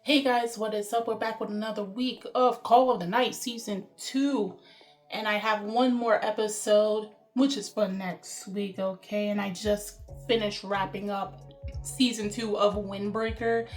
Hey guys, what is up? We're back with another week of Call of the Night Season 2. And I have one more episode, which is for next week, okay? And I just finished wrapping up Season 2 of Windbreaker.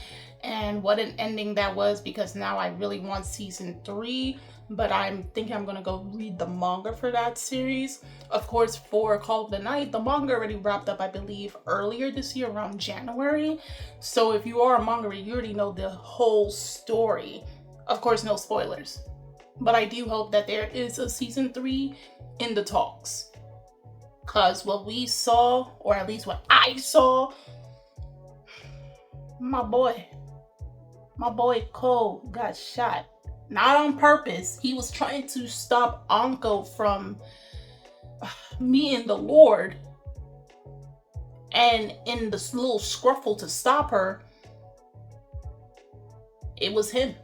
And what an ending that was, because now I really want Season 3. But I'm thinking I'm gonna go read the manga for that series. Of course, for Call of the Night, the manga already wrapped up, I believe, earlier this year, around January. So if you are a manga reader, you already know the whole story. Of course, no spoilers. But I do hope that there is a season 3 in the talks. Because what we saw, or at least what I saw, my boy Cole got shot. Not on purpose. He was trying to stop Anko from meeting the Lord. And in this little scruffle to stop her, it was him.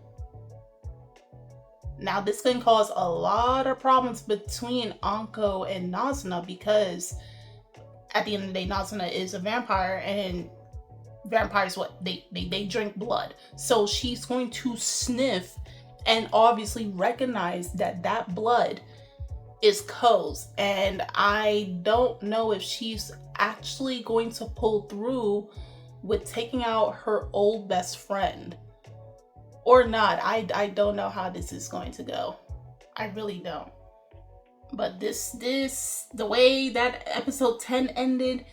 Now, this can cause a lot of problems between Anko and Nazuna, because at the end of the day, Nazuna is a vampire, and vampires, what? They drink blood. So she's going to sniff and obviously recognize that that blood is Ko's. And I don't know if she's actually going to pull through with taking out her old best friend or not. I don't know how this is going to go. I really don't. But the way that episode 10 ended,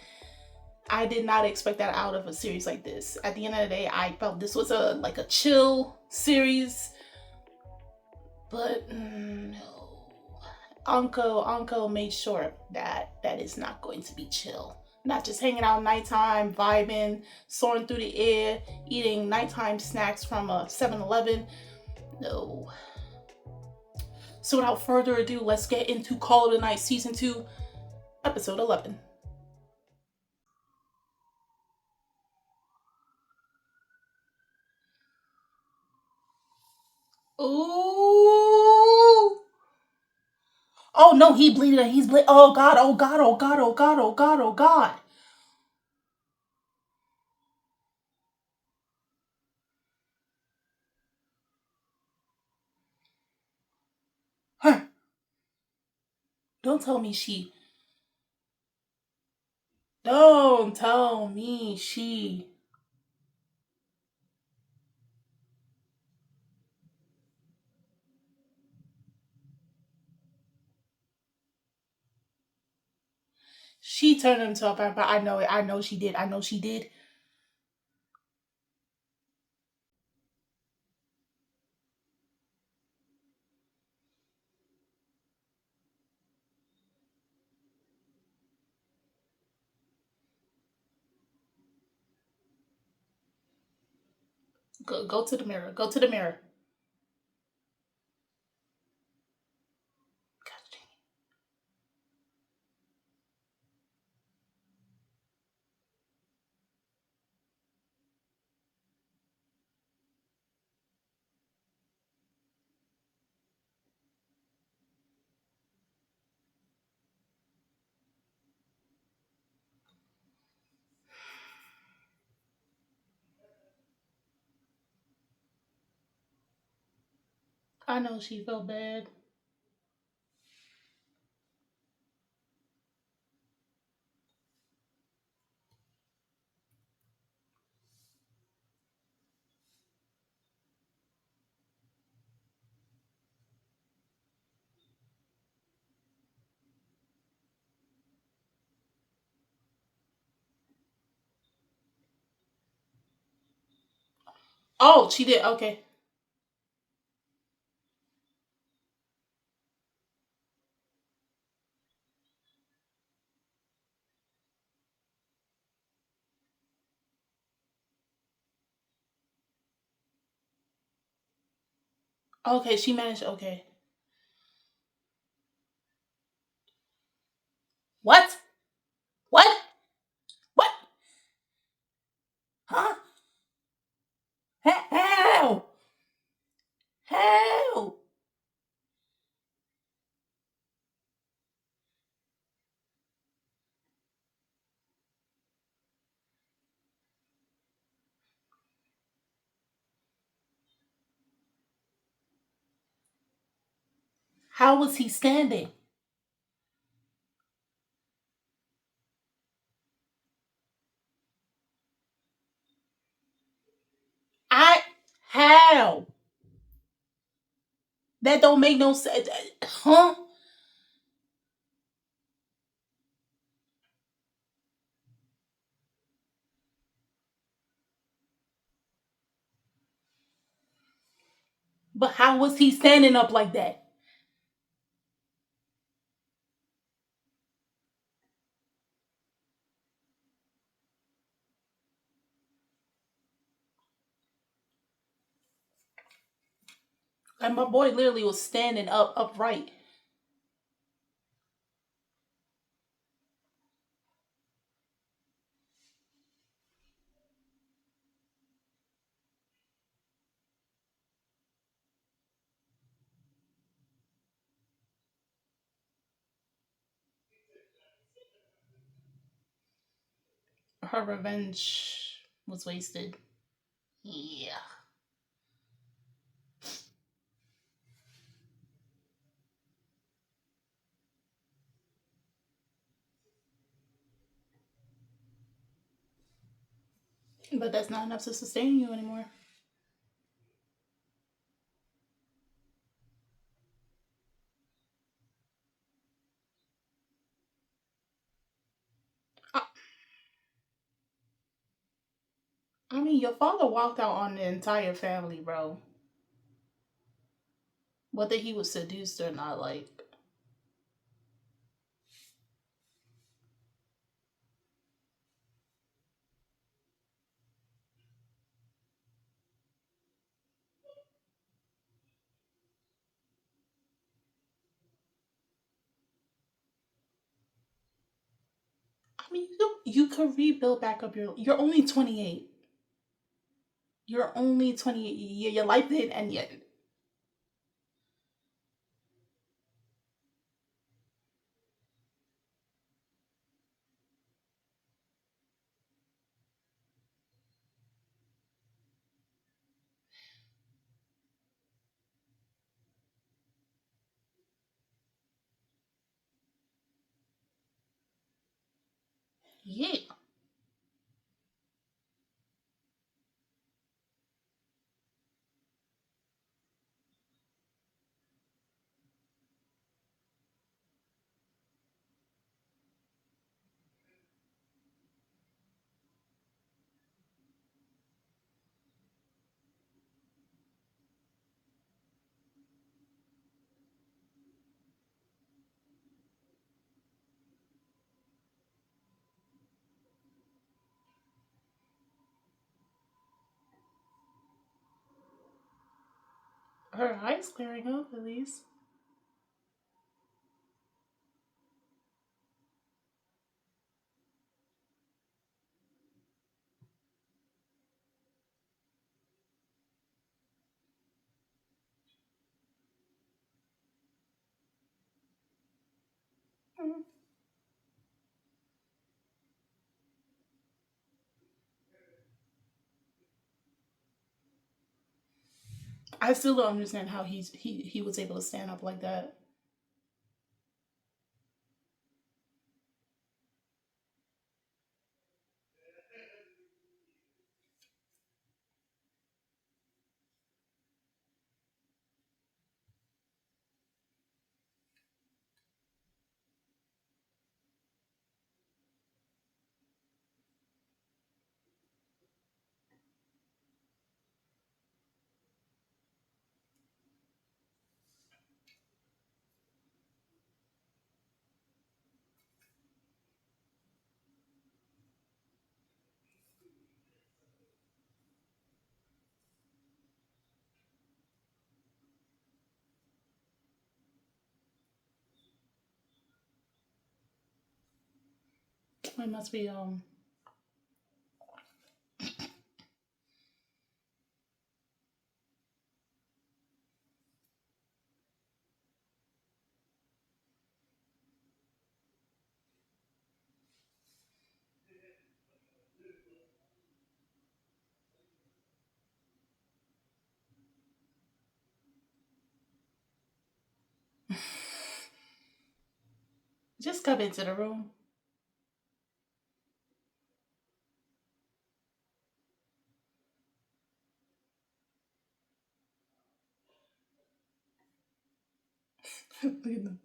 I did not expect that out of a series like this. At the end of the day, I felt this was a chill series. But no. Anko made sure that is not going to be chill. Not just hanging out nighttime, vibing, soaring through the air, eating nighttime snacks from a 7-Eleven. No. So without further ado, let's get into Call of the Night Season 2, Episode 11. Ooh. Oh no, he bleeding. He's bleeding. Oh god, oh god, oh god, oh god, oh god, oh god. Huh. Don't tell me she. Don't tell me she. She turned into a vampire. I know it. I know she did. I know she did. Go to the mirror. Go to the mirror. God dang it. I know she felt bad. Oh, she did. Okay. Okay, she managed. Okay. What? What? What? Huh? Hell! Hell! How was he standing? I how? That don't make no sense. Huh? But how was he standing up like that? And my boy literally was standing up upright. Her revenge was wasted. Yeah. But that's not enough to sustain you anymore. I, I mean, your father walked out on the entire family, bro. Whether he was seduced or not, like, I mean, you could rebuild back up your. You're only 28. You're only 28. Your life didn't end yet. Yeah. Her eyes clearing up, at least. Mm. I still don't understand how he was able to stand up like that. It must be Just come into the room. Look at them.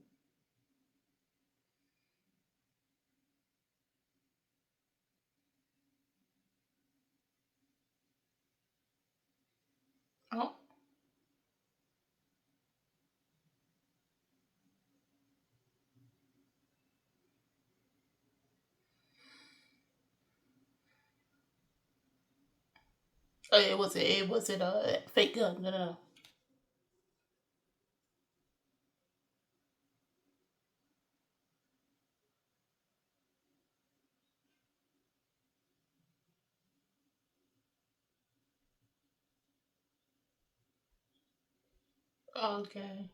Oh, it was a fake gun. No, no, no. Okay.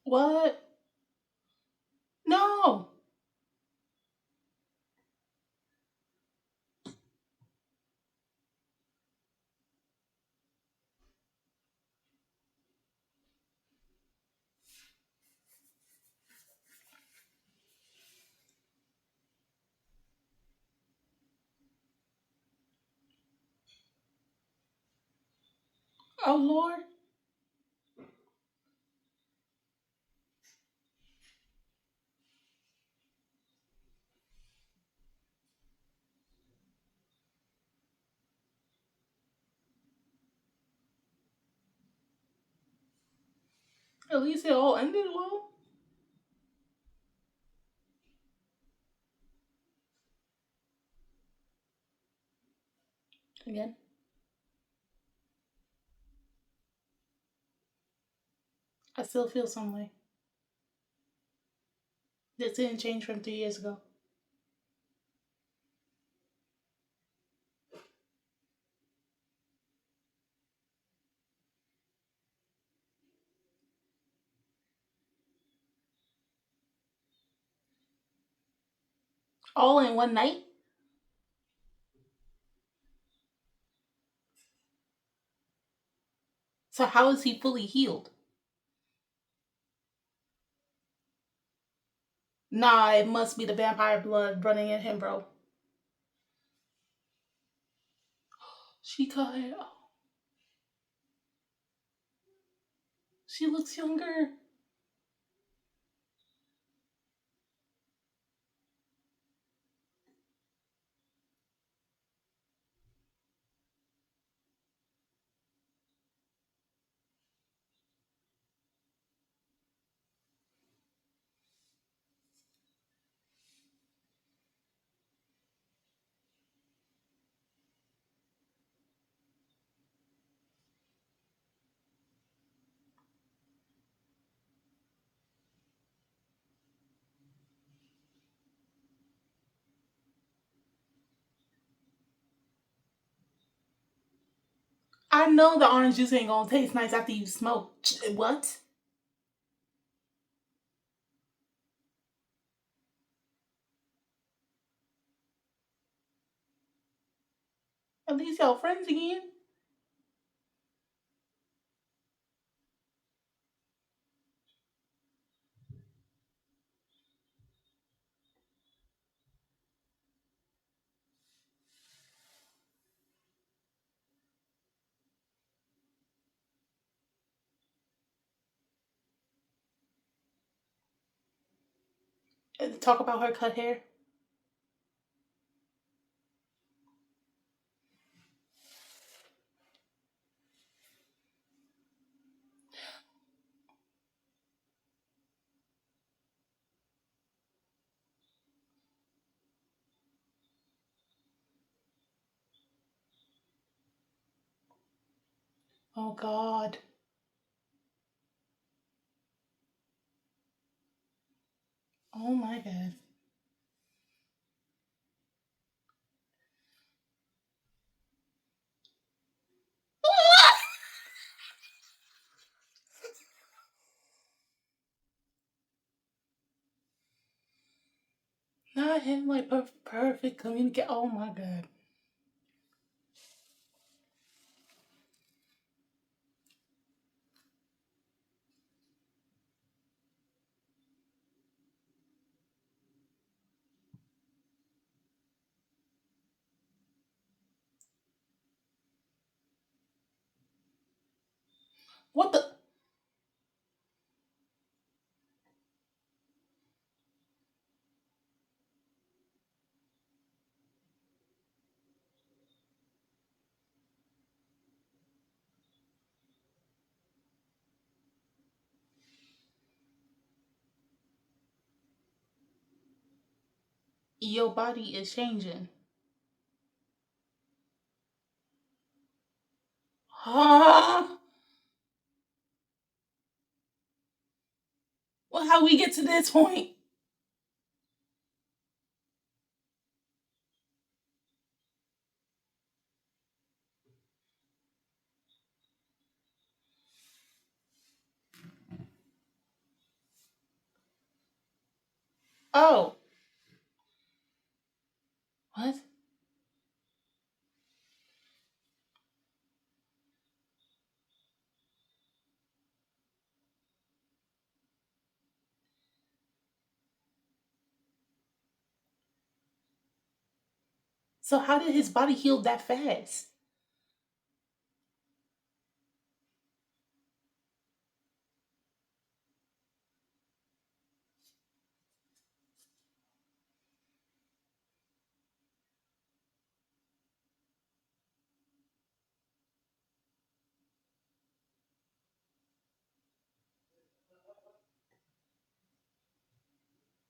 What? No. Oh Lord. At least it all ended well. Again, I still feel some way. This didn't change from 3 years ago. All in one night. So how is he fully healed? Nah, it must be the vampire blood running in him, bro. She cut it. Oh, she looks younger. I know the orange juice ain't gonna taste nice after you smoke. What? At least y'all friends again. Talk about her cut hair. Oh God. Oh my God. Not him, like perfect communicate. Oh my god. What the? Your body is changing. Huh? Well, how we get to this point? Oh, what? So how did his body heal that fast?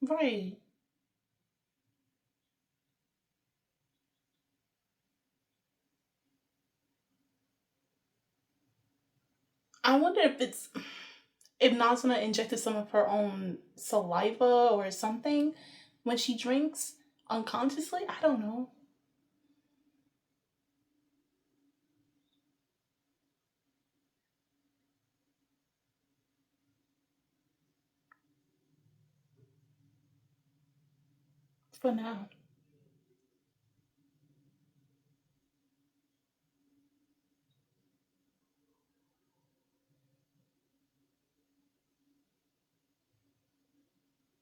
Right. I wonder if Nazuna injected some of her own saliva or something when she drinks unconsciously. I don't know. For now,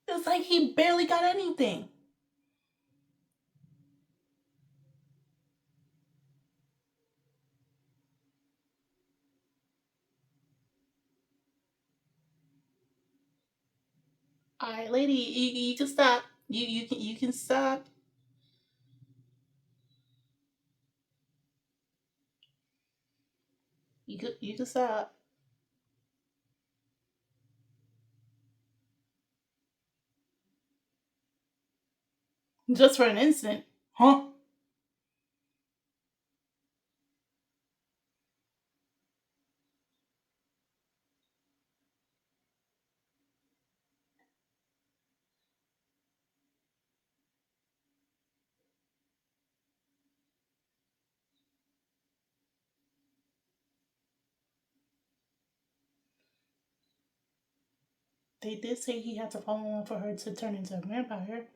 it's like he barely got anything. All right, lady, you can stop. You can stop. You can stop. Just for an instant, huh? They did say he had to fall in love for her to turn into a vampire.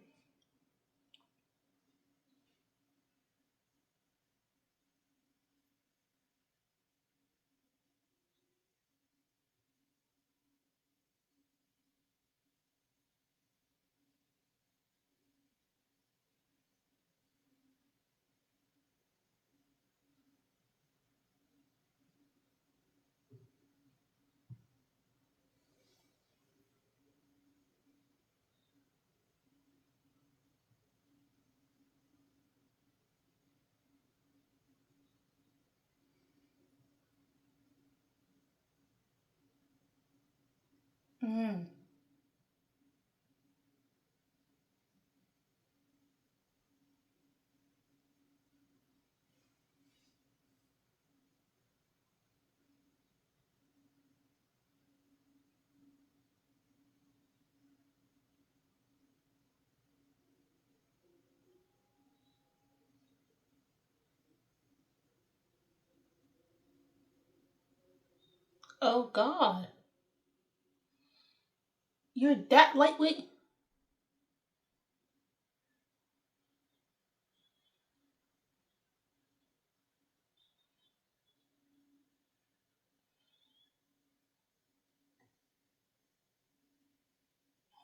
Mm. Oh God, you're that lightweight.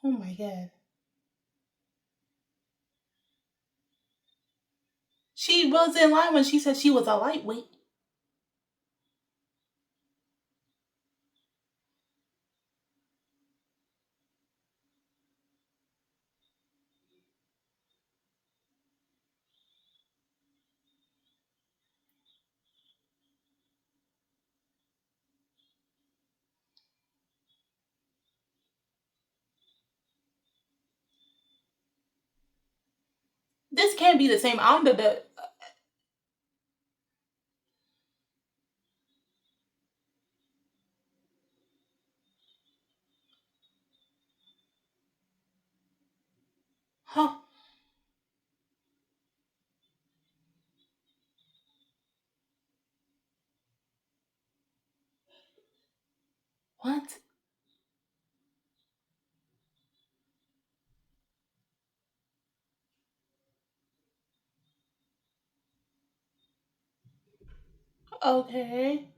Oh my god. She was in line when she said she was a lightweight. This can't be the same. I'm the huh? What? Okay.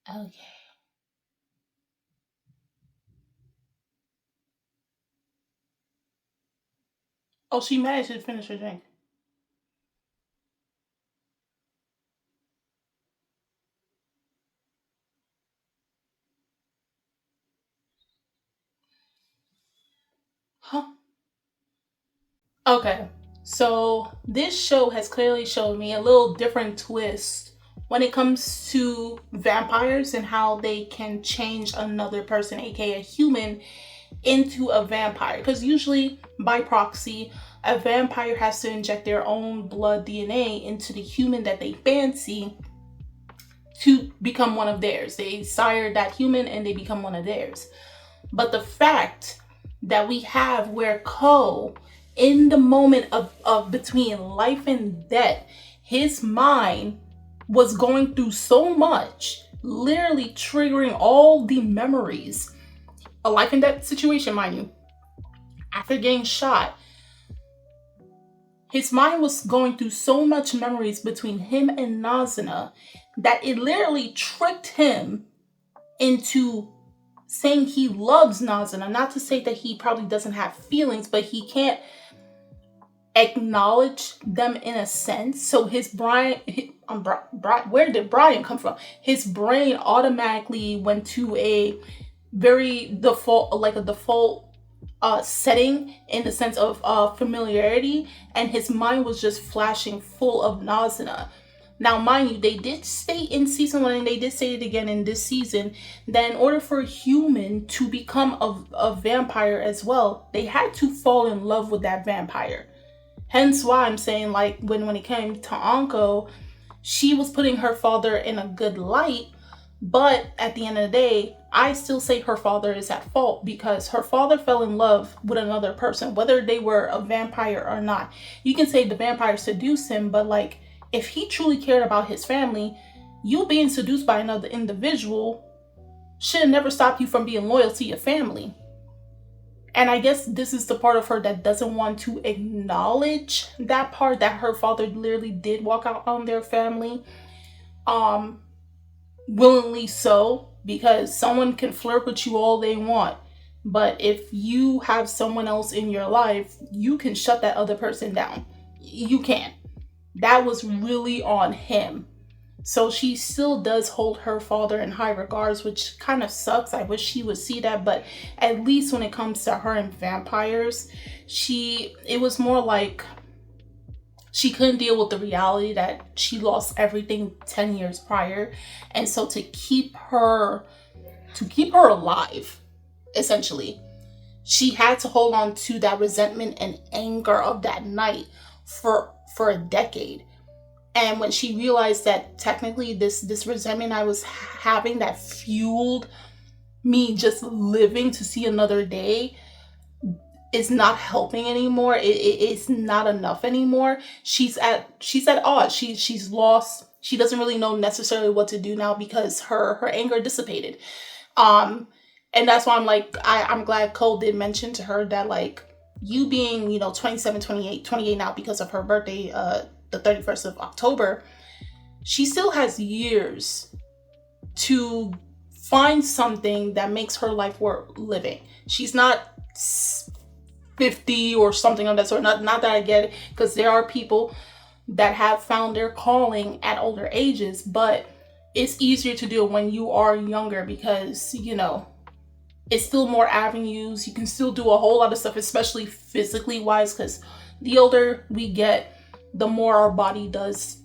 Okay. Oh, she managed to finish her drink. Huh? Okay. So this show has clearly shown me a little different twist when it comes to vampires and how they can change another person, aka a human, into a vampire. Because usually, by proxy, a vampire has to inject their own blood DNA into the human that they fancy to become one of theirs. They sire that human and they become one of theirs. But the fact that we have where Ko, in the moment of between life and death, his mind was going through so much, literally triggering all the memories. A life and death situation, mind you. After getting shot, his mind was going through so much memories between him and Nazuna that it literally tricked him into saying he loves Nazuna. Not to say that he probably doesn't have feelings, but he can't acknowledge them in a sense. So his brain, where did Brian come from? His brain automatically went to a very default, like a default setting in the sense of familiarity, and his mind was just flashing full of Nazuna. Now, mind you, they did state in season 1, and they did say it again in this season, that in order for a human to become a vampire as well, they had to fall in love with that vampire. Hence why I'm saying, like, when it came to Anko, she was putting her father in a good light, but at the end of the day, I still say her father is at fault because her father fell in love with another person, whether they were a vampire or not. You can say the vampire seduced him, but like, if he truly cared about his family, you being seduced by another individual should have never stopped you from being loyal to your family. And I guess this is the part of her that doesn't want to acknowledge that part, that her father literally did walk out on their family. Willingly so, because someone can flirt with you all they want. But if you have someone else in your life, you can shut that other person down. You can. That was really on him. So she still does hold her father in high regards, which kind of sucks. I wish she would see that, but at least when it comes to her and vampires, it was more like she couldn't deal with the reality that she lost everything 10 years prior. And so to keep her alive, essentially, she had to hold on to that resentment and anger of that night for a decade. And when she realized that technically this resentment I was having that fueled me just living to see another day is not helping anymore. It's not enough anymore. She's at odds. She's lost. She doesn't really know necessarily what to do now because her anger dissipated. And that's why I'm like, I'm glad Cole did mention to her that, like, you being, 27, 28 now because of her birthday the 31st of October, she still has years to find something that makes her life worth living. She's not 50 or something of that sort. Not that I get it, because there are people that have found their calling at older ages, but it's easier to do it when you are younger because, you know, it's still more avenues. You can still do a whole lot of stuff, especially physically wise, because the older we get, the more our body does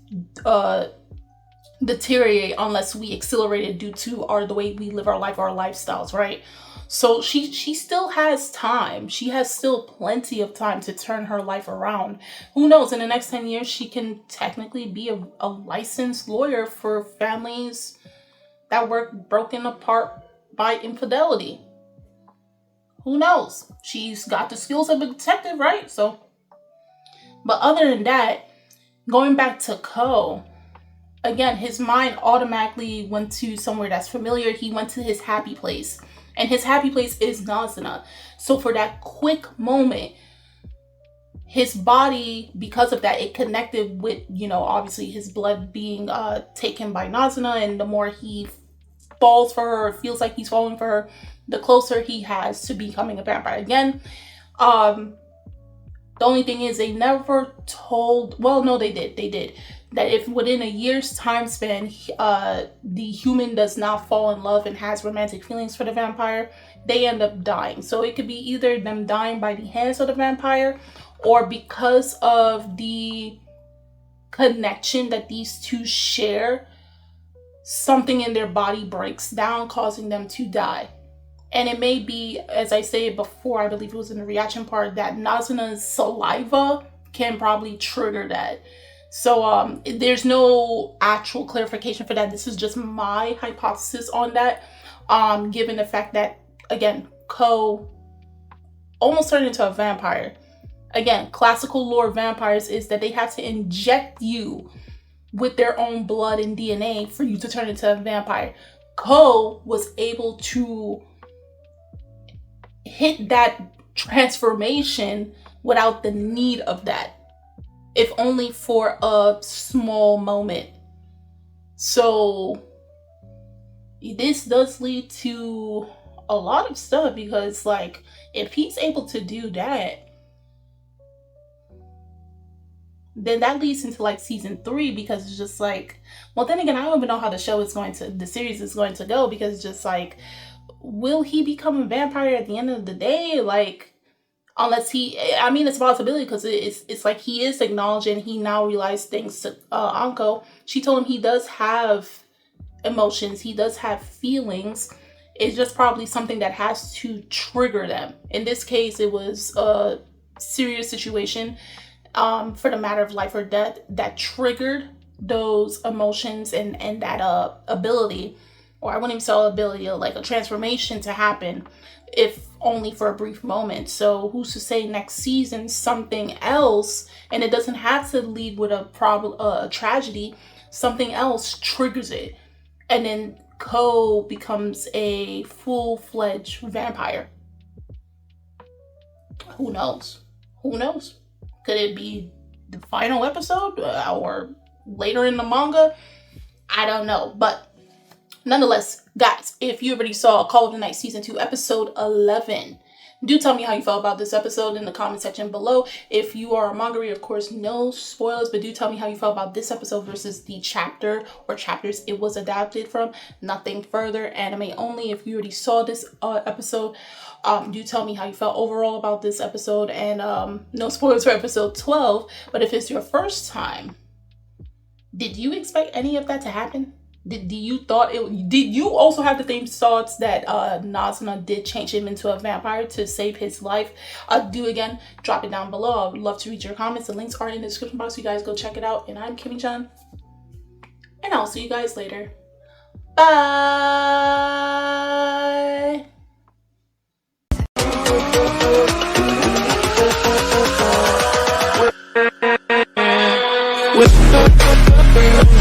deteriorate unless we accelerate it due to the way we live our life, our lifestyles, right? So she still has time. She has still plenty of time to turn her life around. Who knows, in the next 10 years, she can technically be a licensed lawyer for families that were broken apart by infidelity. Who knows? She's got the skills of a detective, right? So, but other than that, going back to Ko, again, his mind automatically went to somewhere that's familiar. He went to his happy place. And his happy place is Nazuna. So for that quick moment, his body, because of that, it connected with, you know, obviously his blood being taken by Nazuna. And the more he falls for her, feels like he's falling for her, the closer he has to becoming a vampire again. The only thing is they never told, well, no, they did, that if within a year's time span, the human does not fall in love and has romantic feelings for the vampire, they end up dying. So it could be either them dying by the hands of the vampire, or because of the connection that these two share, something in their body breaks down, causing them to die. And it may be, as I said before, I believe it was in the reaction part, that Nazuna's saliva can probably trigger that. So there's no actual clarification for that. This is just my hypothesis on that. Given the fact that, again, Ko almost turned into a vampire. Again, classical lore vampires is that they have to inject you with their own blood and DNA for you to turn into a vampire. Ko was able to hit that transformation without the need of that, if only for a small moment. So this does lead to a lot of stuff, because like, if he's able to do that, then that leads into like season 3, because it's just like, well, then again, I don't even know how the series is going to go, because it's just like, will he become a vampire at the end of the day? Like, unless I mean, it's a possibility, because it's like he is acknowledging, he now realized things to Anko. She told him he does have emotions, he does have feelings. It's just probably something that has to trigger them. In this case, it was a serious situation, for the matter of life or death, that triggered those emotions and that ability, or I wouldn't even say ability, like a transformation to happen, if only for a brief moment. So who's to say next season something else, and it doesn't have to lead with a problem, a tragedy, something else triggers it, and then Ko becomes a full-fledged vampire. Who knows? Who knows? Could it be the final episode or later in the manga? I don't know. But nonetheless, guys, if you already saw Call of the Night Season 2, Episode 11, do tell me how you felt about this episode in the comment section below. If you are a manga reader, of course, no spoilers, but do tell me how you felt about this episode versus the chapter or chapters it was adapted from. Nothing further, anime only. If you already saw this episode, do tell me how you felt overall about this episode, and no spoilers for episode 12. But if it's your first time, did you expect any of that to happen? Did you also have the same thoughts that Nazuna did change him into a vampire to save his life? Do again, drop it down below. I would love to read your comments. The links are in the description box, so you guys go check it out. And I'm Kimmy-chan, and I'll see you guys later. Bye. With